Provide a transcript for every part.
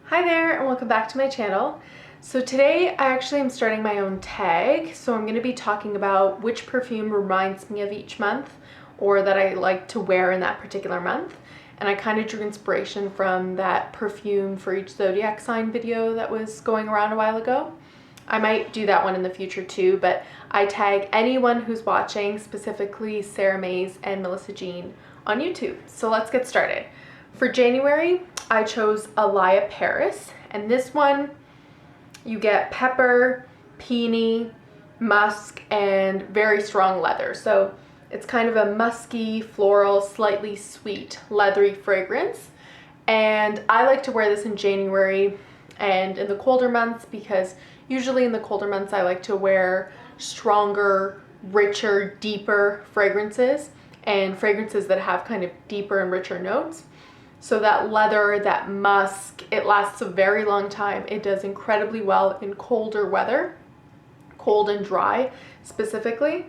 Hi there and welcome back to my channel. So today I actually am starting my own tag, so I'm going to be talking about which perfume reminds me of each month or that I like to wear in that particular month. And I kind of drew inspiration from that perfume for each zodiac sign video that was going around a while ago. I might do that one in the future too, but I tag anyone who's watching, specifically Sarah Mays and Melissa Jean on YouTube. So let's get started. For January, I chose Alaia Paris, and this one you get pepper, peony, musk, and very strong leather. So it's kind of a musky, floral, slightly sweet, leathery fragrance. And I like to wear this in January and in the colder months because usually in the colder months I like to wear stronger, richer, deeper fragrances and fragrances that have kind of deeper and richer notes. So that leather, that musk, it lasts a very long time. It does incredibly well in colder weather, cold and dry specifically.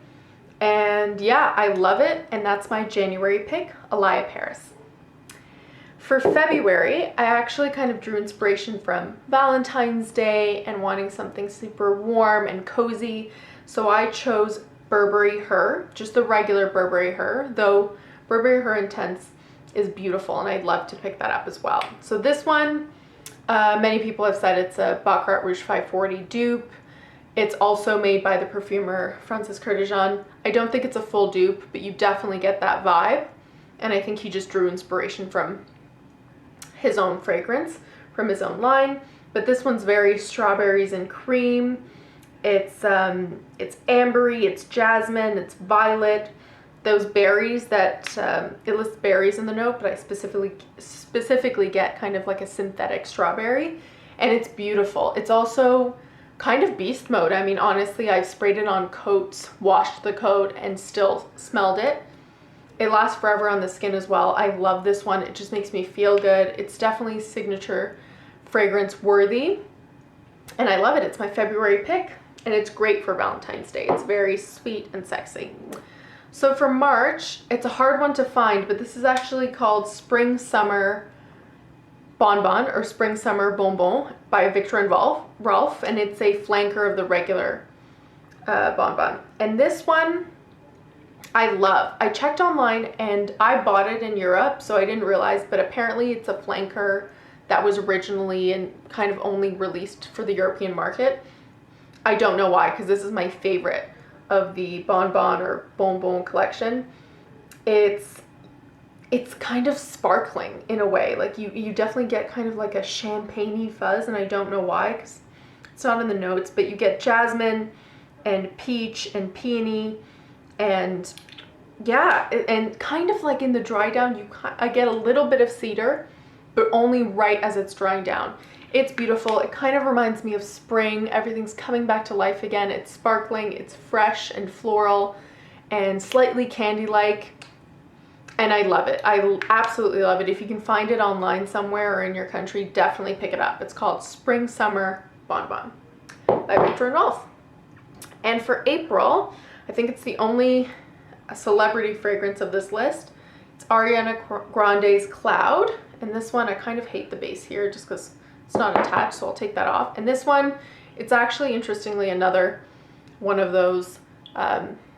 And yeah, I love it. And that's my January pick, Alaia Paris. For February, I actually kind of drew inspiration from Valentine's Day and wanting something super warm and cozy. So I chose Burberry Her, just the regular Burberry Her, though Burberry Her Intense is beautiful and I'd love to pick that up as well. So this one, many people have said it's a Baccarat Rouge 540 dupe. It's also made by the perfumer Francis Curtijan. I don't think it's a full dupe, but you definitely get that vibe. And I think he just drew inspiration from his own fragrance, from his own line. But this one's very strawberries and cream. It's ambery, it's jasmine, it's violet. Those berries that, it lists berries in the note, but I specifically get kind of like a synthetic strawberry, and it's beautiful. It's also kind of beast mode. I mean, honestly, I've sprayed it on coats, washed the coat, and still smelled it. It lasts forever on the skin as well. I love this one. It just makes me feel good. It's definitely signature fragrance worthy, and I love it. It's my February pick, and it's great for Valentine's Day. It's very sweet and sexy. So for March, it's a hard one to find, but this is actually called Spring Summer Bonbon or Spring Summer Bonbon by Viktor and Rolf, and it's a flanker of the regular Bonbon. And this one I love. I checked online and I bought it in Europe, so I didn't realize, but apparently it's a flanker that was originally and kind of only released for the European market. I don't know why, because this is my favorite of the Bonbon or Bonbon collection. It's kind of sparkling in a way. Like you definitely get kind of like a champagne-y fuzz, and I don't know why because it's not in the notes, but you get jasmine and peach and peony, and yeah, and kind of like in the dry down, I get a little bit of cedar, but only right as it's drying down. It's beautiful. It kind of reminds me of spring. Everything's coming back to life again. It's sparkling, it's fresh and floral and slightly candy-like, and I love it. I absolutely love it. If you can find it online somewhere or in your country, definitely pick it up. It's called Spring Summer Bonbon by Viktor and Rolf. And for April, I think it's the only celebrity fragrance of this list. It's Ariana Grande's Cloud, and this one I kind of hate the base here just because it's not attached, so I'll take that off. And this one, it's actually interestingly another one of those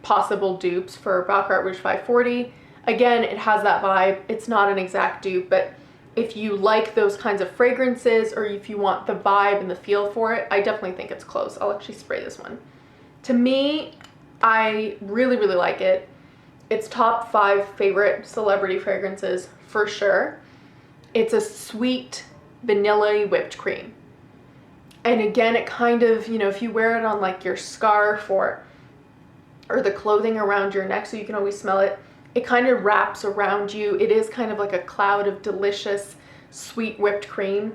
possible dupes for Baccarat Rouge 540. Again, it has that vibe. It's not an exact dupe, but if you like those kinds of fragrances or if you want the vibe and the feel for it, I definitely think it's close. I'll actually spray this one. To me, I really, really like it. It's top 5 favorite celebrity fragrances for sure. It's a sweet, vanilla whipped cream, and again, it kind of, you know, if you wear it on like your scarf or the clothing around your neck so you can always smell it, it kind of wraps around you. It is kind of like a cloud of delicious sweet whipped cream.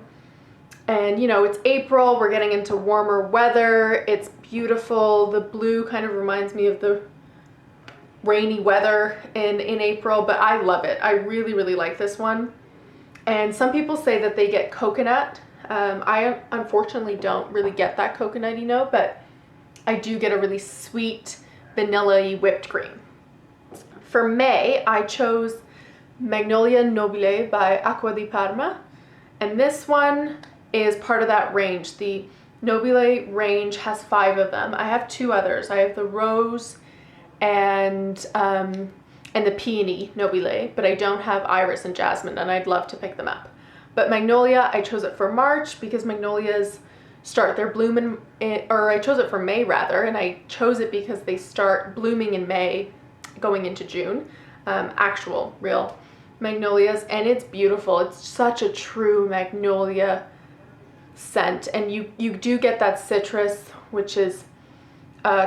And you know, it's April, we're getting into warmer weather. It's beautiful. The blue kind of reminds me of the rainy weather in April, but I love it. I really, really like this one. And some people say that they get coconut. I unfortunately don't really get that coconutty note, but I do get a really sweet vanilla-y whipped cream. For May, I chose Magnolia Nobile by Acqua di Parma. And this one is part of that range. The Nobile range has 5 of them. I have 2 others. I have the Rose and the Peony Nobile, but I don't have Iris and Jasmine, and I'd love to pick them up. But Magnolia, I chose it for March because Magnolias start their bloom or I chose it for May rather, and I chose it because they start blooming in May going into June. Actual real magnolias, and it's beautiful. It's such a true magnolia scent, and you do get that citrus, which is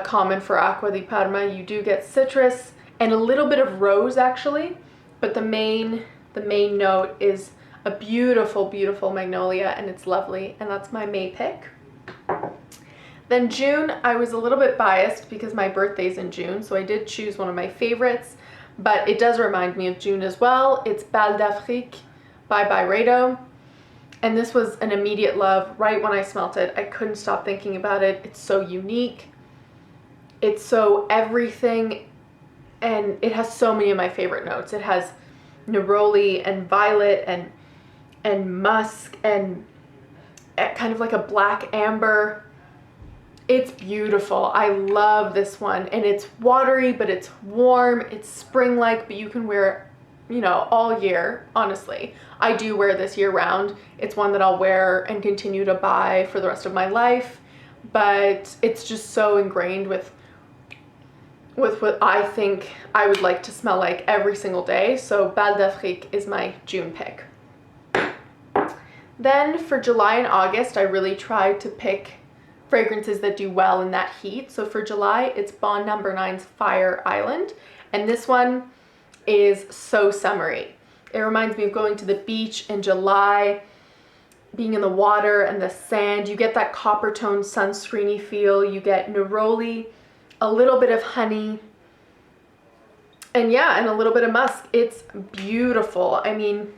common for Acqua di Parma. You do get citrus and a little bit of rose actually, but the main note is a beautiful, beautiful magnolia, and it's lovely, and that's my May pick. Then June, I was a little bit biased because my birthday's in June, so I did choose one of my favorites, but it does remind me of June as well. It's Bal D'Afrique by Byredo, and this was an immediate love. Right when I smelt it, I couldn't stop thinking about it. It's so unique. It's so everything, and it has so many of my favorite notes. It has neroli and violet and musk and kind of like a black amber. It's beautiful. I love this one, and it's watery, but it's warm. It's spring-like, but you can wear it, you know, all year. Honestly, I do wear this year round. It's one that I'll wear and continue to buy for the rest of my life, but it's just so ingrained with what I think I would like to smell like every single day. So Bal d'Afrique is my June pick. Then for July and August, I really tried to pick fragrances that do well in that heat. So for July, it's Bond No. 9's Fire Island, and this one is so summery. It reminds me of going to the beach in July, being in the water and the sand. You get that copper tone sunscreeny feel. You get neroli, a little bit of honey, and yeah, and a little bit of musk. It's beautiful. I mean,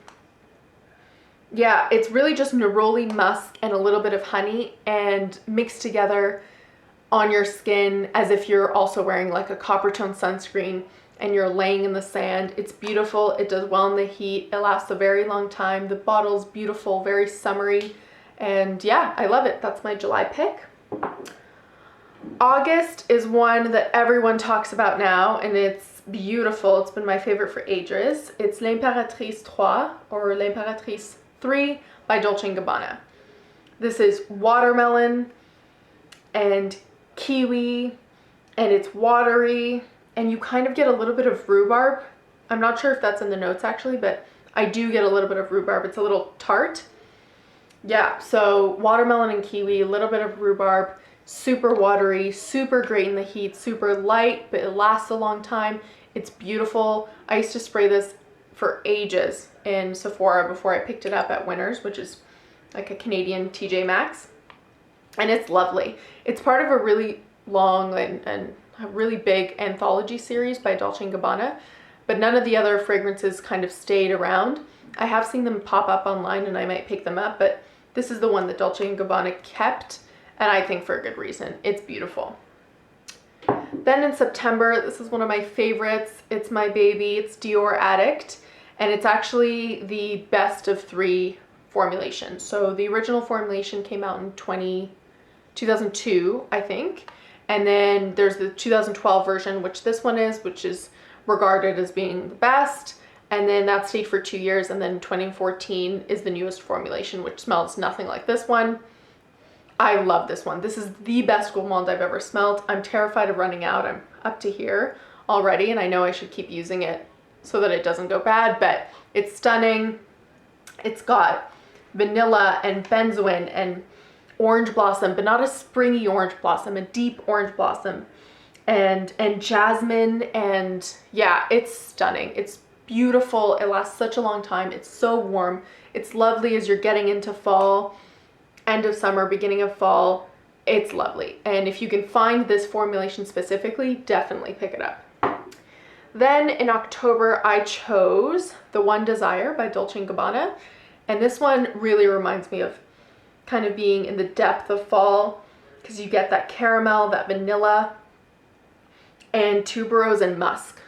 yeah, it's really just neroli, musk, and a little bit of honey, and mixed together on your skin as if you're also wearing like a copper tone sunscreen and you're laying in the sand. It's beautiful. It does well in the heat. It lasts a very long time. The bottle's beautiful, very summery, and yeah, I love it. That's my July pick. August is one that everyone talks about now, and it's beautiful. It's been my favorite for ages. It's L'Impératrice 3 or L'Impératrice 3 by Dolce & Gabbana. This is watermelon and kiwi, and it's watery, and you kind of get a little bit of rhubarb. I'm not sure if that's in the notes actually, but I do get a little bit of rhubarb. It's a little tart. Yeah, so watermelon and kiwi, a little bit of rhubarb, super watery, super great in the heat, super light, but it lasts a long time. It's beautiful. I used to spray this for ages in Sephora before I picked it up at Winners, which is like a Canadian TJ Maxx, and it's lovely. It's part of a really long and a really big anthology series by Dolce & Gabbana, but none of the other fragrances kind of stayed around. I have seen them pop up online and I might pick them up, but this is the one that Dolce & Gabbana kept, and I think for a good reason. It's beautiful. Then in September, this is one of my favorites. It's my baby. It's Dior Addict, and it's actually the best of 3 formulations. So the original formulation came out in 2002, I think, and then there's the 2012 version, which this one is, which is regarded as being the best, and then that stayed for 2 years, and then 2014 is the newest formulation, which smells nothing like this one. I love this one. This is the best gourmand I've ever smelled. I'm terrified of running out. I'm up to here already, and I know I should keep using it so that it doesn't go bad, but it's stunning. It's got vanilla and benzoin and orange blossom, but not a springy orange blossom, a deep orange blossom, and jasmine, and yeah, it's stunning. It's beautiful. It lasts such a long time. It's so warm. It's lovely as you're getting into fall, end of summer, beginning of fall. It's lovely. And if you can find this formulation specifically, definitely pick it up. Then in October, I chose The One Desire by Dolce & Gabbana. And this one really reminds me of kind of being in the depth of fall, because you get that caramel, that vanilla, and tuberose and musk.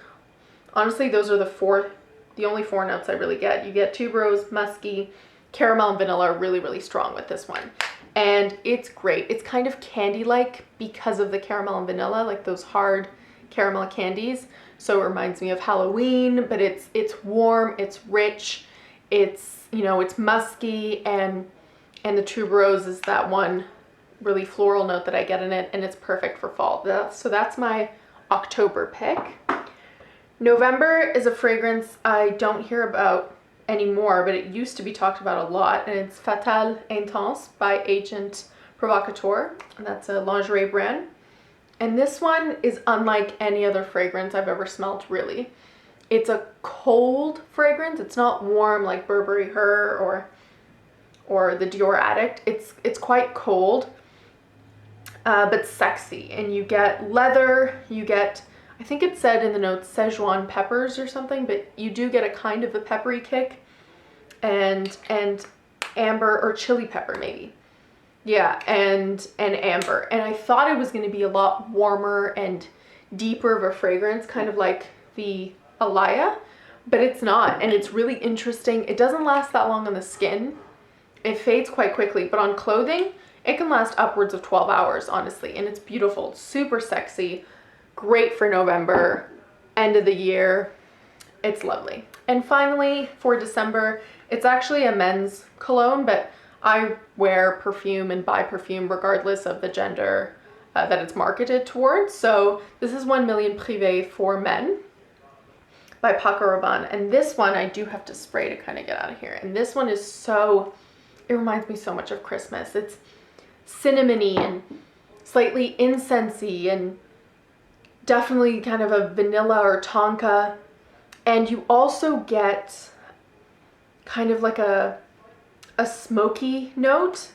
Honestly, those are the only 4 notes I really get. You get tuberose, musky, caramel and vanilla are really, really strong with this one. And it's great. It's kind of candy-like because of the caramel and vanilla, like those hard caramel candies. So it reminds me of Halloween, but it's warm, it's rich, it's, you know, it's musky, and the tuberose is that one really floral note that I get in it, and it's perfect for fall. So that's my October pick. November is a fragrance I don't hear about anymore, but it used to be talked about a lot, and it's Fatale Intense by Agent Provacateur, and that's a lingerie brand. And this one is unlike any other fragrance I've ever smelled, really. It's a cold fragrance. It's not warm like Burberry Her or the Dior Addict. It's quite cold, but sexy. And you get leather, you get, I think it said in the notes Szechuan peppers or something, but you do get a kind of a peppery kick, and amber or chili pepper maybe. Yeah, and amber. And I thought it was going to be a lot warmer and deeper of a fragrance, kind of like the Alaia, but it's not. And it's really interesting. It doesn't last that long on the skin. It fades quite quickly, but on clothing, it can last upwards of 12 hours, honestly. And it's beautiful. It's super sexy. Great for November, end of the year. It's lovely. And finally, for December, it's actually a men's cologne, but I wear perfume and buy perfume regardless of the gender that it's marketed towards. So this is 1 Million Prive for men by Paco Rabanne. And this one I do have to spray to kind of get out of here. And this one is so, it reminds me so much of Christmas. It's cinnamony and slightly incensey and definitely kind of a vanilla or tonka. And you also get kind of like a smoky note,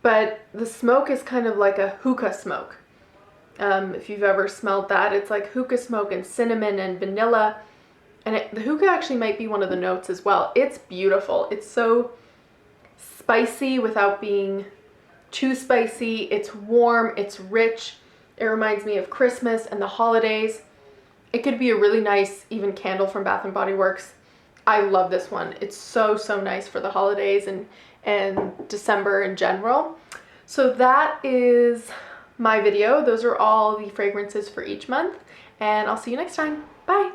but the smoke is kind of like a hookah smoke. If you've ever smelled that, it's like hookah smoke and cinnamon and vanilla, and the hookah actually might be one of the notes as well. It's beautiful. It's so spicy without being too spicy. It's warm, it's rich. It reminds me of Christmas and the holidays. It could be a really nice even candle from Bath & Body Works. I love this one. It's so, so nice for the holidays and December in general. So that is my video. Those are all the fragrances for each month, and I'll see you next time. Bye.